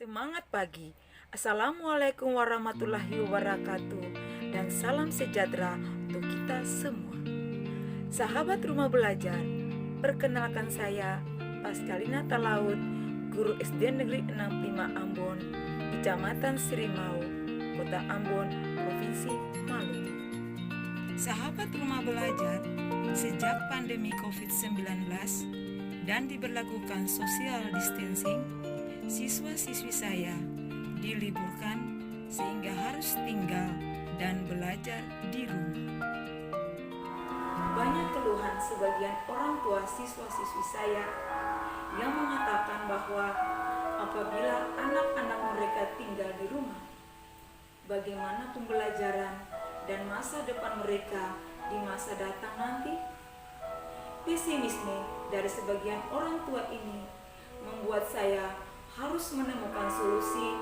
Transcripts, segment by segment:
Semangat pagi. Assalamualaikum warahmatullahi wabarakatuh. Dan salam sejahtera untuk kita semua. Sahabat rumah belajar, perkenalkan saya Paskalina Talaut, guru SD Negeri 65 Ambon, Kecamatan Sirimau, Kota Ambon, Provinsi Maluku. Sahabat rumah belajar, sejak pandemi COVID-19 dan diberlakukan social distancing, siswa-siswi saya diliburkan sehingga harus tinggal dan belajar di rumah. Banyak keluhan sebagian orang tua siswa-siswi saya yang mengatakan bahwa apabila anak-anak mereka tinggal di rumah, bagaimana pembelajaran dan masa depan mereka di masa datang nanti? Pesimisme dari sebagian orang tua ini membuat saya harus menemukan solusi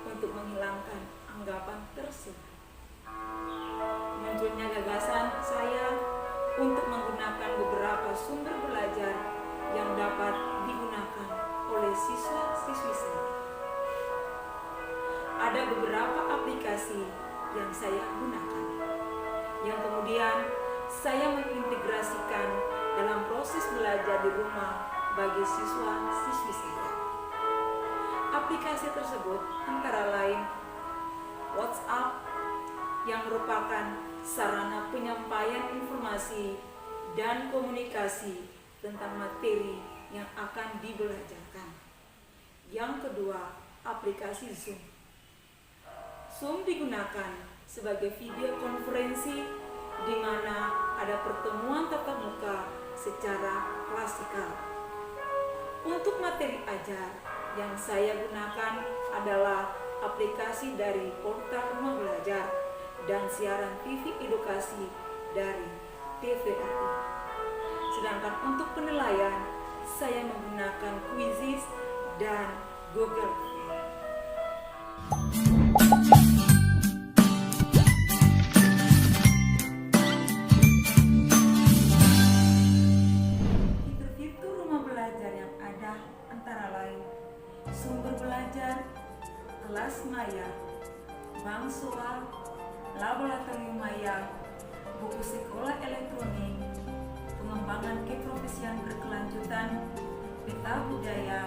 untuk menghilangkan anggapan tersebut. Munculnya gagasan saya untuk menggunakan beberapa sumber belajar yang dapat digunakan oleh siswa-siswi saya. Ada beberapa aplikasi yang saya gunakan, yang kemudian saya mengintegrasikan dalam proses belajar di rumah bagi siswa-siswi saya. Aplikasi tersebut antara lain WhatsApp, yang merupakan sarana penyampaian informasi dan komunikasi tentang materi yang akan dibelajarkan. Yang kedua, aplikasi Zoom. Zoom digunakan sebagai video konferensi di mana ada pertemuan tatap muka secara klasikal. Untuk materi ajar yang saya gunakan adalah aplikasi dari portal Rumah Belajar dan siaran TV edukasi dari TVRI. Sedangkan untuk penilaian, saya menggunakan Quizizz dan Google Form. Fitur-fitur rumah belajar yang ada antara lain sumber belajar, kelas maya, bank soal, laboratorium maya, buku sekolah elektronik, pengembangan keprofesian berkelanjutan, peta budaya,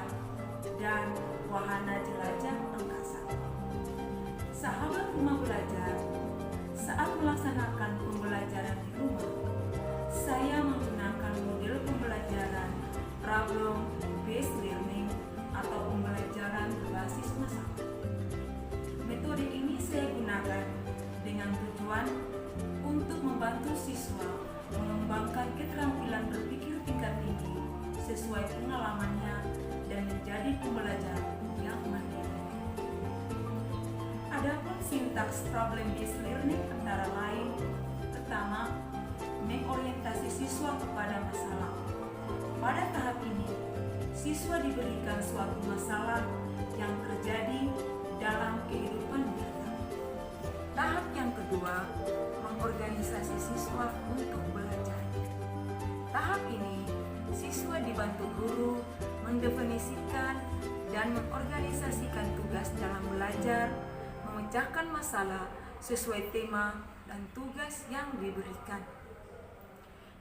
dan wahana jelajah angkasa. Sahabat rumah belajar, saat melaksanakan pembelajaran di rumah, saya menggunakan model pembelajaran problem based learning atau pembelajaran berbasis masalah. Metode ini saya gunakan dengan tujuan untuk membantu siswa mengembangkan keterampilan berpikir tingkat tinggi sesuai pengalamannya dan menjadi pembelajar yang mandiri. Adapun sintaks problem based learning antara lain: pertama, mengorientasi siswa kepada masalah. Pada tahap ini, siswa diberikan suatu masalah yang terjadi dalam kehidupan nyata. Tahap yang kedua, mengorganisasi siswa untuk belajar. Tahap ini, siswa dibantu guru mendefinisikan dan mengorganisasikan tugas dalam belajar, memecahkan masalah sesuai tema dan tugas yang diberikan.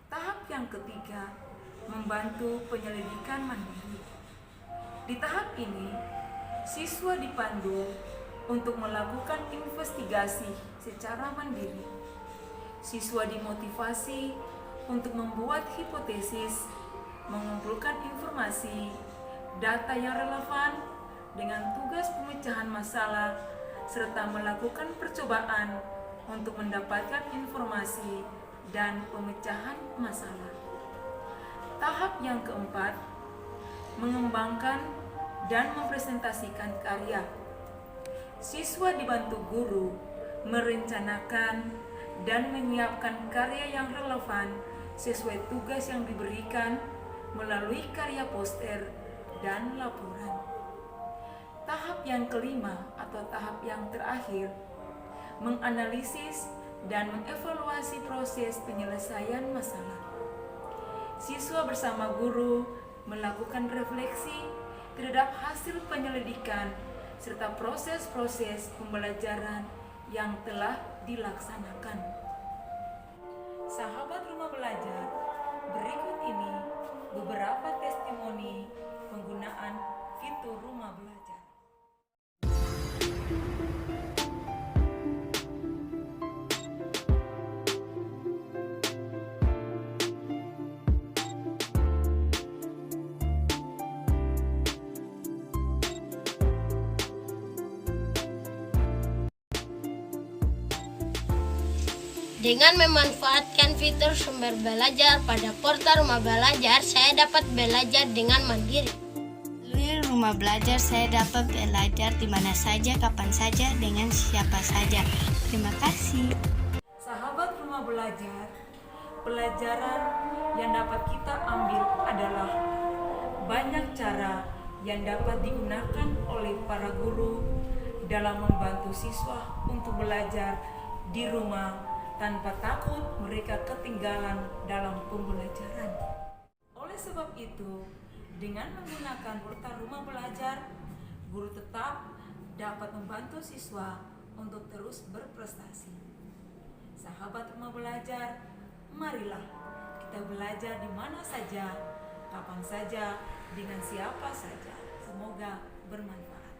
Tahap yang ketiga, membantu penyelidikan mandiri. Di tahap ini, siswa dipandu untuk melakukan investigasi secara mandiri. Siswa dimotivasi untuk membuat hipotesis, mengumpulkan informasi, data yang relevan dengan tugas pemecahan masalah, serta melakukan percobaan untuk mendapatkan informasi dan pemecahan masalah. Tahap yang keempat, mengembangkan dan mempresentasikan karya. Siswa dibantu guru merencanakan dan menyiapkan karya yang relevan sesuai tugas yang diberikan melalui karya poster dan laporan. Tahap yang kelima atau tahap yang terakhir, menganalisis dan mengevaluasi proses penyelesaian masalah. Siswa bersama guru melakukan refleksi terhadap hasil penyelidikan serta proses-proses pembelajaran yang telah dilaksanakan. Sahabat Rumah Belajar, berikut ini beberapa testimoni penggunaan fitur Rumah Belajar. Dengan memanfaatkan fitur sumber belajar pada portal Rumah Belajar, saya dapat belajar dengan mandiri. Melalui Rumah Belajar, saya dapat belajar di mana saja, kapan saja, dengan siapa saja. Terima kasih. Sahabat Rumah Belajar, pelajaran yang dapat kita ambil adalah banyak cara yang dapat digunakan oleh para guru dalam membantu siswa untuk belajar di rumah tanpa takut mereka ketinggalan dalam pembelajaran. Oleh sebab itu, dengan menggunakan portal Rumah Belajar, guru tetap dapat membantu siswa untuk terus berprestasi. Sahabat Rumah Belajar, marilah kita belajar di mana saja, kapan saja, dengan siapa saja. Semoga bermanfaat.